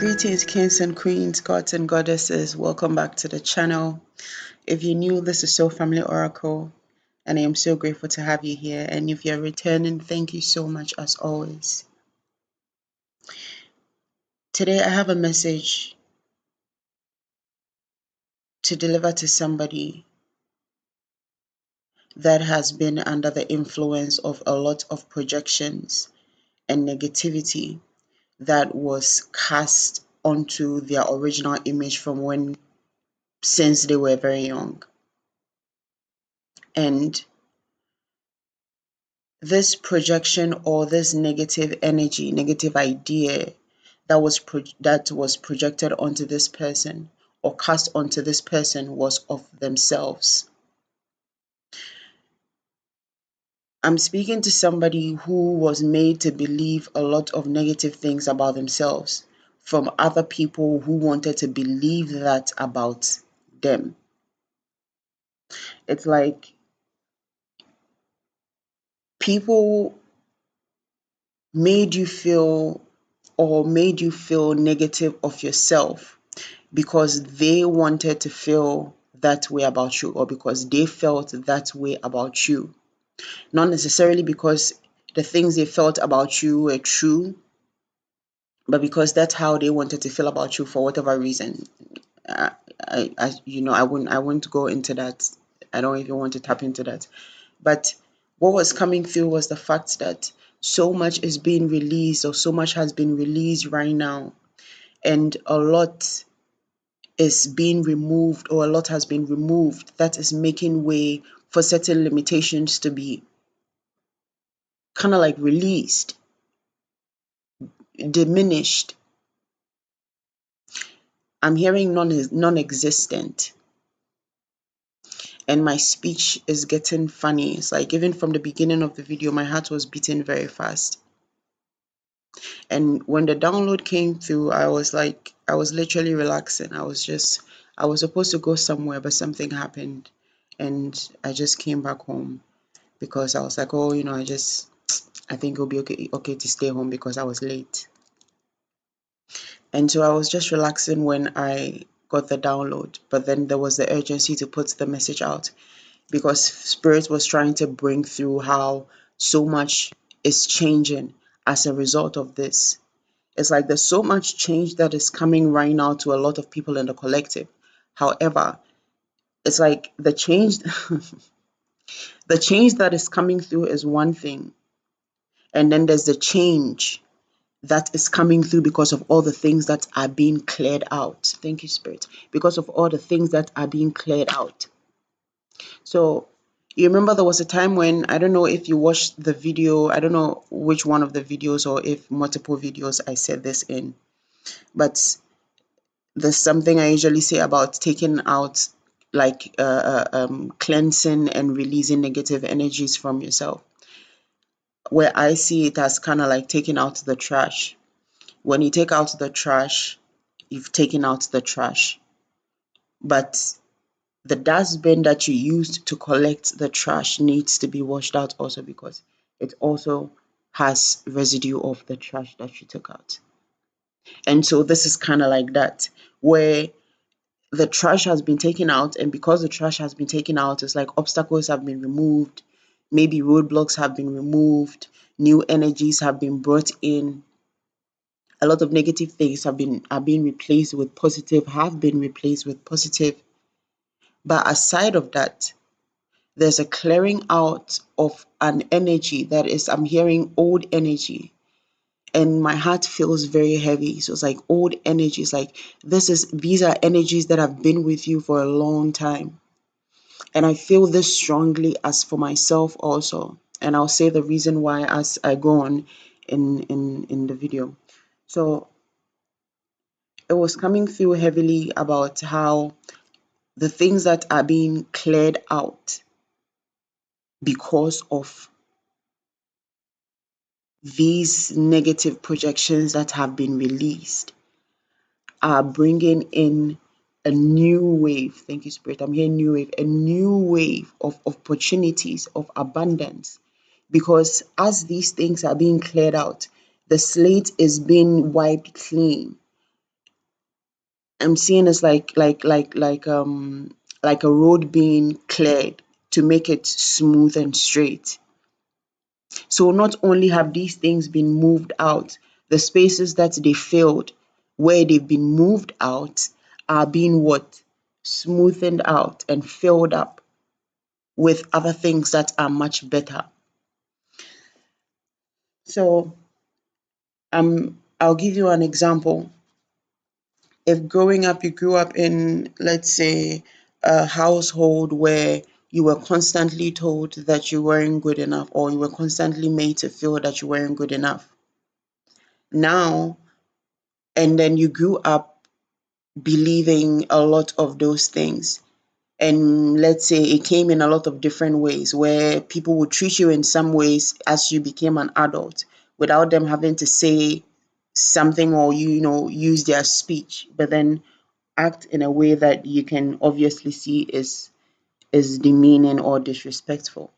Greetings, kings and queens, gods and goddesses. Welcome back to the channel. If you're new, this is soulfamilyoracle, and I am so grateful to have you here. And if you're returning, thank you so much as always. Today, I have a message to deliver to somebody that has been under the influence of a lot of projections and negativity that was cast onto their original image from since they were very young. And this projection or this negative energy, negative idea that was projected onto this person or cast onto this person was of themselves. I'm speaking to somebody who was made to believe a lot of negative things about themselves from other people who wanted to believe that about them. It's like people made you feel negative of yourself because they wanted to feel that way about you, or because they felt that way about you. Not necessarily because the things they felt about you were true, but because that's how they wanted to feel about you for whatever reason. I wouldn't go into that. I don't even want to tap into that. But what was coming through was the fact that so much is being released, or so much has been released right now, and a lot is being removed, or a lot has been removed, that is making way for certain limitations to be kind of like released, diminished. I'm hearing non-existent, and my speech is getting funny. It's like even from the beginning of the video, my heart was beating very fast. And when the download came through, I was literally relaxing. I was supposed to go somewhere, but something happened, and I just came back home because I was like, oh, I think it'll be okay to stay home because I was late. And so I was just relaxing when I got the download, but then there was the urgency to put the message out because Spirit was trying to bring through how so much is changing as a result of this. It's like there's so much change that is coming right now to a lot of people in the collective. However, it's like the change the change that is coming through is one thing, and then there's the change that is coming through because of all the things that are being cleared out. Thank you, Spirit. Because of all the things that are being cleared out. So you remember there was a time when, I don't know if you watched the video, I don't know which one of the videos or if multiple videos I said this in, but there's something I usually say about taking out, like cleansing and releasing negative energies from yourself, where I see it as kind of like taking out the trash. When you take out the trash, you've taken out the trash. But the dustbin that you used to collect the trash needs to be washed out also, because it also has residue of the trash that you took out. And so this is kind of like that, where the trash has been taken out, and because the trash has been taken out, it's like obstacles have been removed, maybe roadblocks have been removed, new energies have been brought in, a lot of negative things are being replaced with positive, have been replaced with positive. But aside of that, there's a clearing out of an energy that is, I'm hearing old energy, and my heart feels very heavy. So it's like old energies, like these are energies that have been with you for a long time. And I feel this strongly as for myself also. And I'll say the reason why as I go on in the video. So it was coming through heavily about how the things that are being cleared out because of these negative projections that have been released are bringing in a new wave. Thank you, Spirit. I'm hearing new wave, a new wave of opportunities, of abundance. Because as these things are being cleared out, the slate is being wiped clean. I'm seeing as like a road being cleared to make it smooth and straight. So not only have these things been moved out, the spaces that they filled where they've been moved out are being what? Smoothened out and filled up with other things that are much better. So I'll give you an example. If growing up you grew up in, let's say, a household where you were constantly told that you weren't good enough, or you were constantly made to feel that you weren't good enough. Now, and then you grew up believing a lot of those things. And let's say it came in a lot of different ways where people would treat you in some ways as you became an adult without them having to say something, or use their speech, but then act in a way that you can obviously see is demeaning or disrespectful.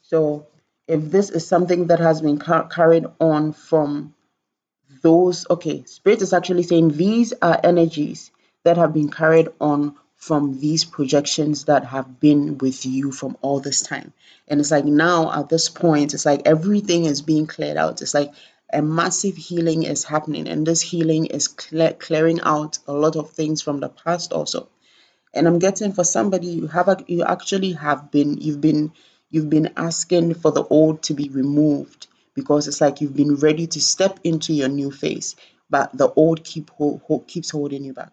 So if this is something that has been carried on from those, okay, spirit is actually saying these are energies that have been carried on from these projections that have been with you from all this time. And it's like now at this point, it's like everything is being cleared out. It's like a massive healing is happening, and this healing is clearing out a lot of things from the past also. And I'm getting for somebody, you actually have been you've been asking for the old to be removed, because it's like you've been ready to step into your new phase, but the old keeps holding you back.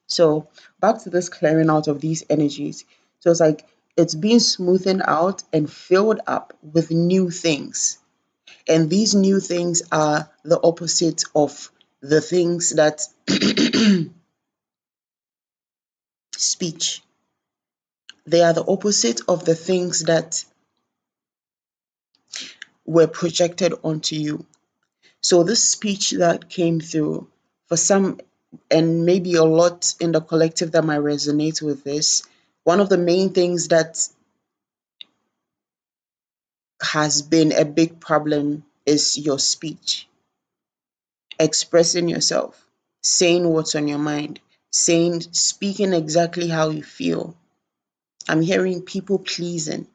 So back to this clearing out of these energies. So it's like it's being smoothened out and filled up with new things. And these new things are the opposite of the things that speech. They are the opposite of the things that were projected onto you. So this speech that came through for some, and maybe a lot in the collective that might resonate with this, one of the main things that has been a big problem is your speech, expressing yourself, saying what's on your mind, speaking exactly how you feel. I'm hearing people pleasing.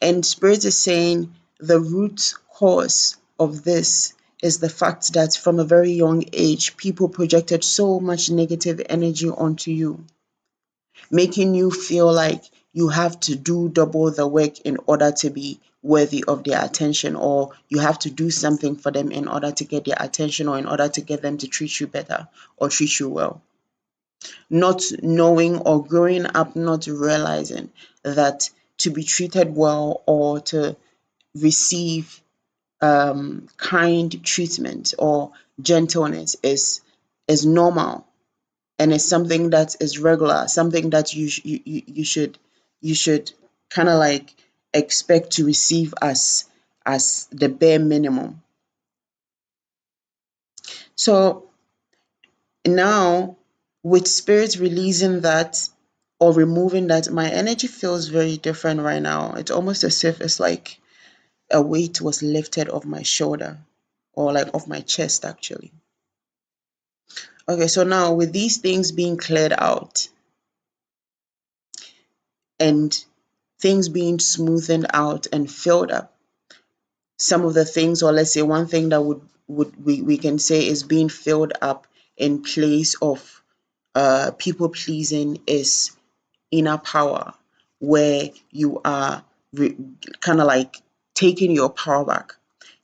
And Spirit is saying the root cause of this is the fact that from a very young age, people projected so much negative energy onto you, making you feel like you have to do double the work in order to be worthy of their attention, or you have to do something for them in order to get their attention, or in order to get them to treat you better or treat you well. Not knowing or growing up not realizing that to be treated well or to receive kind treatment or gentleness is normal, and it's something that is regular, something that you should kind of like expect to receive as the bare minimum. So now, with spirit releasing that or removing that, my energy feels very different right now. It's almost as if it's like a weight was lifted off my shoulder, or like off my chest actually. Okay, so now with these things being cleared out and things being smoothened out and filled up, some of the things, or let's say one thing that we can say is being filled up in place of people pleasing is inner power, where you are kind of like taking your power back,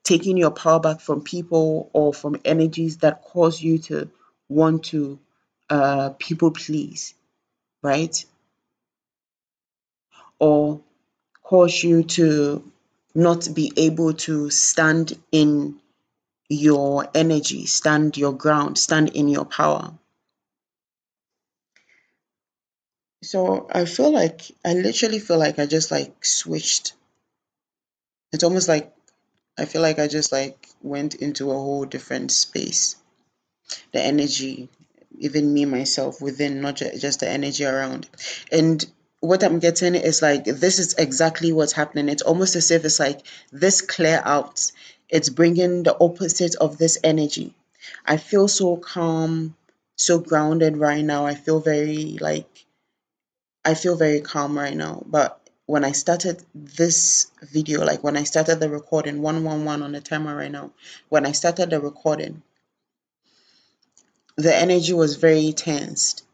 taking your power back from people or from energies that cause you to want to people please, right? Or cause you to not be able to stand in your energy, stand your ground, stand in your power. So I literally feel like I just like switched. It's almost like I feel like I just like went into a whole different space. The energy, even me myself within, not just the energy around. And what I'm getting is like this is exactly what's happening. It's almost as if it's like this clear out. It's bringing the opposite of this energy. I feel so calm. so grounded right now. I feel very calm right now. But when I started this video, like when I started the recording, 111 on the timer right now, when I started the recording, the energy was very tensed.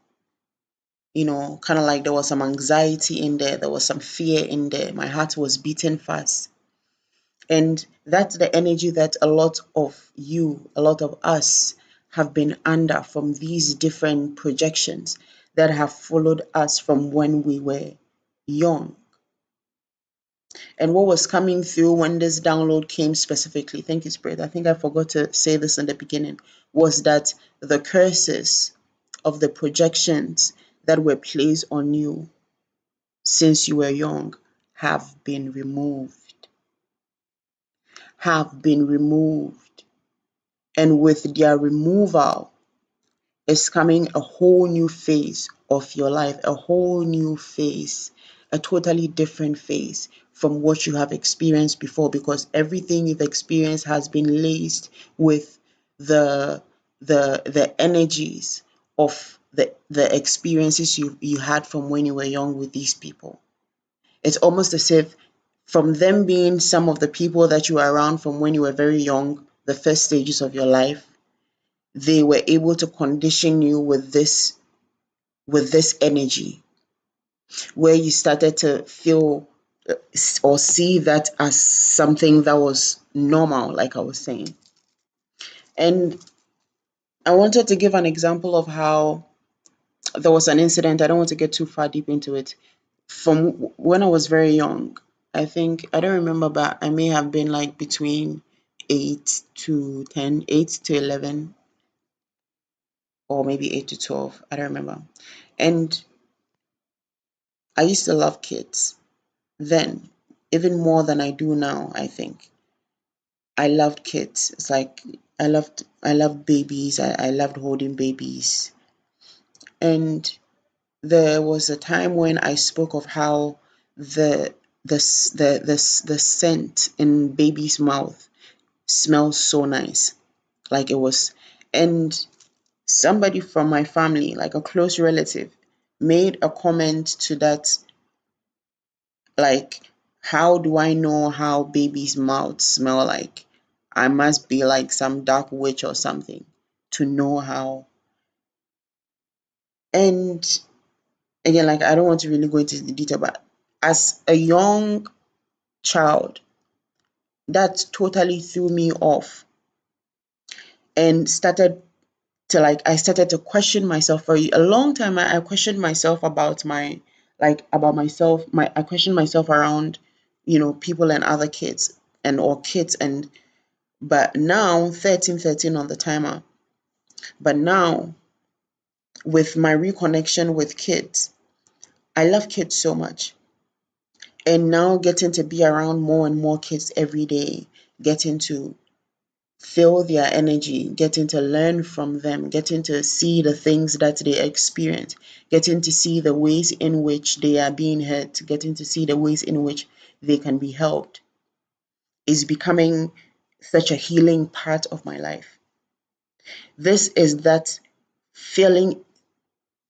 Kind of like there was some anxiety in there was some fear in there. My heart was beating fast. And that's the energy that a lot of us have been under from these different projections that have followed us from when we were young. And what was coming through when this download came specifically, thank you, Spirit, I think I forgot to say this in the beginning, was that the curses of the projections that were placed on you since you were young have been removed. Have been removed. And with their removal is coming a whole new phase of your life, a whole new phase, a totally different phase from what you have experienced before, because everything you've experienced has been laced with the the energies of the experiences you had from when you were young with these people. It's almost as if from them being some of the people that you were around from when you were very young, the first stages of your life, they were able to condition you with this energy where you started to feel or see that as something that was normal, like I was saying. And I wanted to give an example of how there was an incident. I don't want to get too far deep into it. From when I was very young, I think, I don't remember, but I may have been like between 8 to 10, 8 to 11, or maybe 8 to 12. I don't remember. And I used to love kids then, even more than I do now, I think. I loved kids. It's like I loved babies. I loved holding babies. And there was a time when I spoke of how the the scent in baby's mouth smells so nice. Like it was, and somebody from my family, like a close relative, made a comment to that, like, how do I know how babies' mouths smell like? I must be like some dark witch or something to know how. And again, like, I don't want to really go into the detail, but as a young child, that totally threw me off and started to, like, I started to question myself for a long time. I questioned myself about about myself. I questioned myself around, people and other kids or kids. And but now 13 on the timer. But now, with my reconnection with kids, I love kids so much. And now getting to be around more and more kids every day, getting to feel their energy, getting to learn from them, getting to see the things that they experience, getting to see the ways in which they are being hurt, getting to see the ways in which they can be helped, is becoming such a healing part of my life. This is that feeling,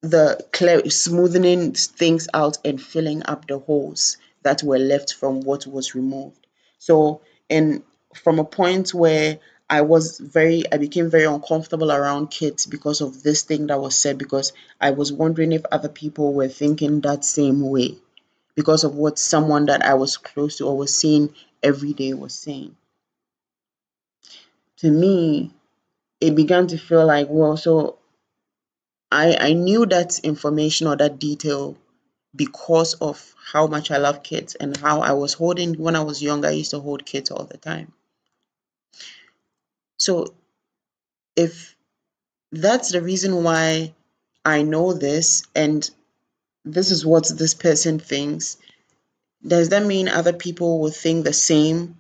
the clear smoothing things out and filling up the holes that were left from what was removed. So, and from a point where I became very uncomfortable around kids because of this thing that was said, because I was wondering if other people were thinking that same way because of what someone that I was close to or was seeing every day was saying. To me, it began to feel like, well, so I knew that information or that detail because of how much I love kids and how I was holding when I was younger. I used to hold kids all the time. So if that's the reason why I know this and this is what this person thinks, does that mean other people will think the same?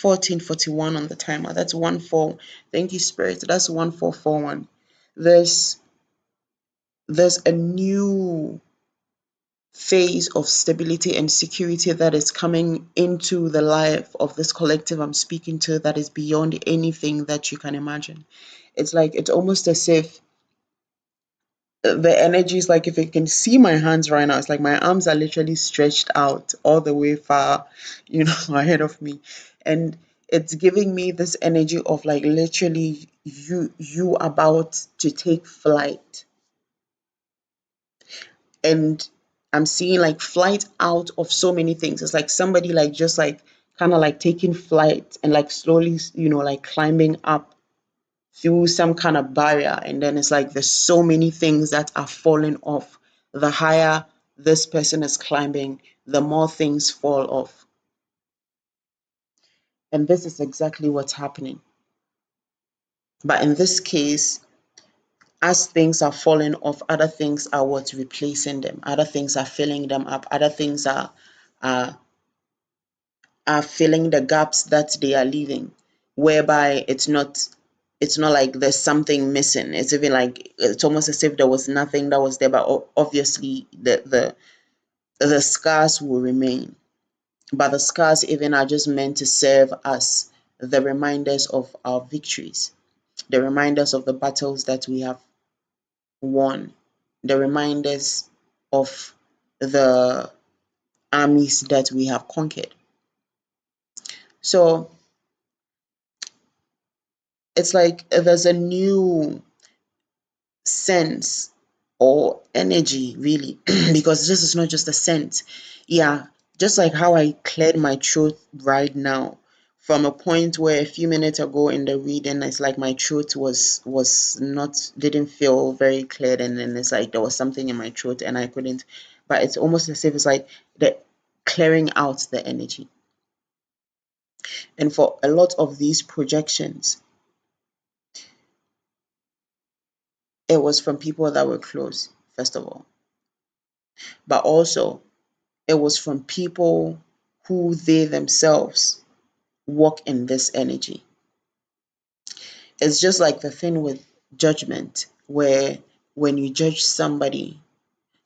1441 on the timer. That's 1 4. Thank you, Spirit. That's 1441. There's there's a new phase of stability and security that is coming into the life of this collective I'm speaking to, that is beyond anything that you can imagine. It's like, it's almost as if the energy is like, if you can see my hands right now, it's like my arms are literally stretched out all the way far, ahead of me. And it's giving me this energy of like literally you about to take flight. And I'm seeing like flight out of so many things. It's like somebody like just like kind of like taking flight and like slowly, like climbing up through some kind of barrier. And then it's like there's so many things that are falling off. The higher this person is climbing, the more things fall off. And this is exactly what's happening. But in this case, as things are falling off, other things are what's replacing them. Other things are filling them up. Other things are are filling the gaps that they are leaving, whereby it's not like there's something missing. It's even like it's almost as if there was nothing that was there, but obviously the scars will remain. But the scars even are just meant to serve as the reminders of our victories, the reminders of the battles that we have won, the reminders of the armies that we have conquered. So it's like there's a new sense or energy, really, because this is not just a scent. Yeah, just like how I cleared my throat right now, from a point where a few minutes ago in the reading, it's like my throat was not didn't feel very cleared, and then it's like there was something in my throat and I couldn't. But it's almost as if it's like the clearing out the energy. And for a lot of these projections, it was from people that were close, first of all, but also it was from people who they themselves walk in this energy. It's just like the thing with judgment, where when you judge somebody,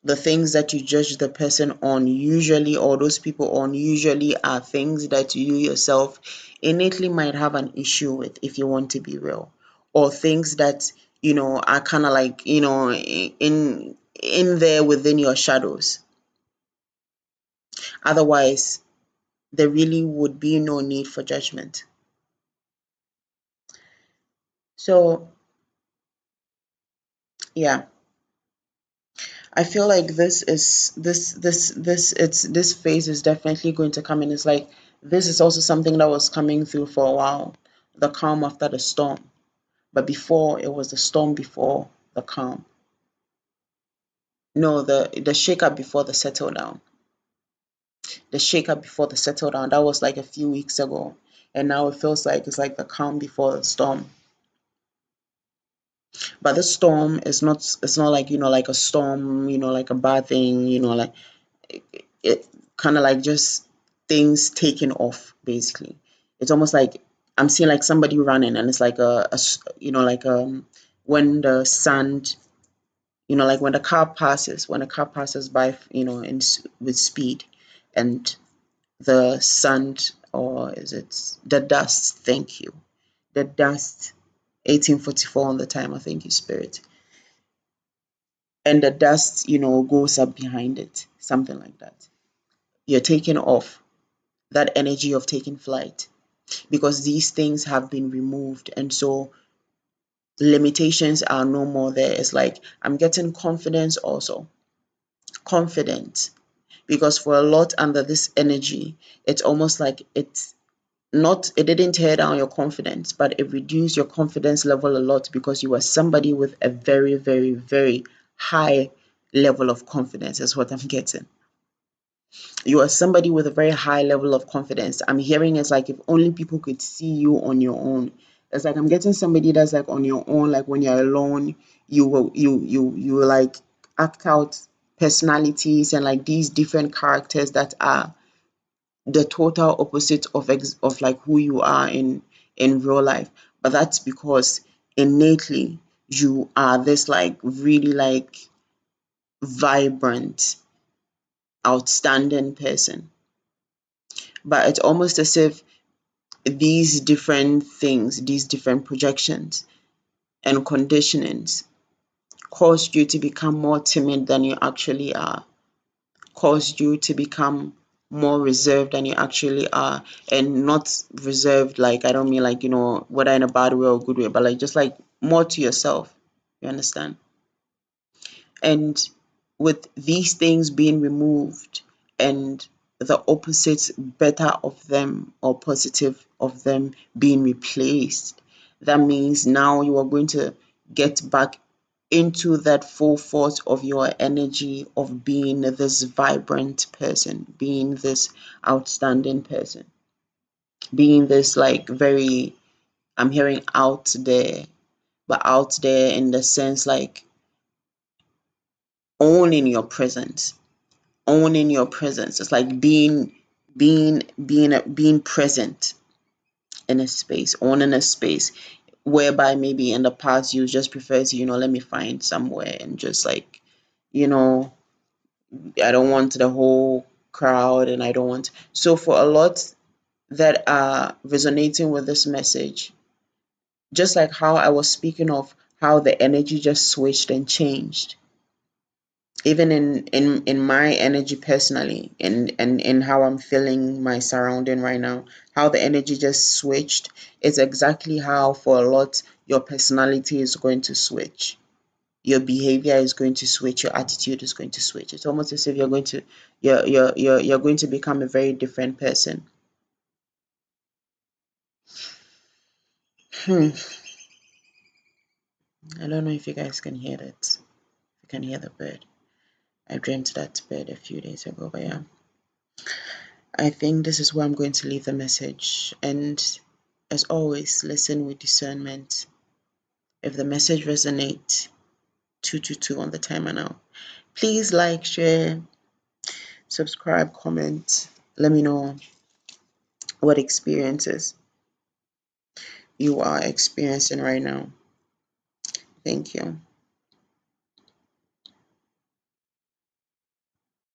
the things that you judge the person on usually, or those people on usually, are things that you yourself innately might have an issue with, if you want to be real, or things that are kind of like in there within your shadows. Otherwise, there really would be no need for judgment. So, yeah, I feel like this phase is definitely going to come in. It's like this is also something that was coming through for a while, the calm after the storm. But before, it was the storm before the calm. No, the shake up before the settle down. The shake up before the settle down. That was like a few weeks ago. And now it feels like it's like the calm before the storm. But the storm is not, it's not like, like a storm, like a bad thing, like it kind of like just things taking off, basically. It's almost like I'm seeing like somebody running, and it's like like when the sand, like when a car passes by, with speed, and the sand, or is it the dust? Thank you. The dust, 1844 on the time, I thank you, Spirit. And the dust, goes up behind it, something like that. You're taking off, that energy of taking flight, because these things have been removed, and so limitations are no more there. It's like I'm getting confidence also. Confident. Because for a lot under this energy, it's almost like it didn't tear down your confidence, but it reduced your confidence level a lot, because you were somebody with a very, very, very high level of confidence, is what I'm getting. You are somebody with a very high level of confidence. I'm hearing it's like if only people could see you on your own. It's like I'm getting somebody that's like on your own, like when you're alone, you will like act out personalities and like these different characters that are the total opposite of like who you are in real life. But that's because innately you are this like really like vibrant, outstanding person. But it's almost as if these different things, these different projections and conditionings caused you to become more timid than you actually are, caused you to become more reserved than you actually are. And not reserved, like, I don't mean like, whether in a bad way or good way, but like just like more to yourself. You understand? And with these things being removed and the opposite, better of them or positive of them being replaced, that means now you are going to get back into that full force of your energy of being this vibrant person, being this outstanding person, being this like very, I'm hearing out there, but out there in the sense like owning your presence, owning your presence. It's like being present in a space, owning a space whereby maybe in the past you just prefer to, let me find somewhere and just like, you know, I don't want the whole crowd and I don't want. So for a lot that are resonating with this message, just like how I was speaking of how the energy just switched and changed, even in my energy personally, and in how I'm feeling my surrounding right now, how the energy just switched, it's exactly how for a lot your personality is going to switch, your behavior is going to switch, your attitude is going to switch. It's almost as if you're going to become a very different person. hmm. I don't know if you guys can hear that. You can hear the bird. I dreamt that bird a few days ago, but yeah, I think this is where I'm going to leave the message. And as always, listen with discernment. If the message resonates, 222 on the timer now. Please like, share, subscribe, comment. Let me know what experiences you are experiencing right now. Thank you.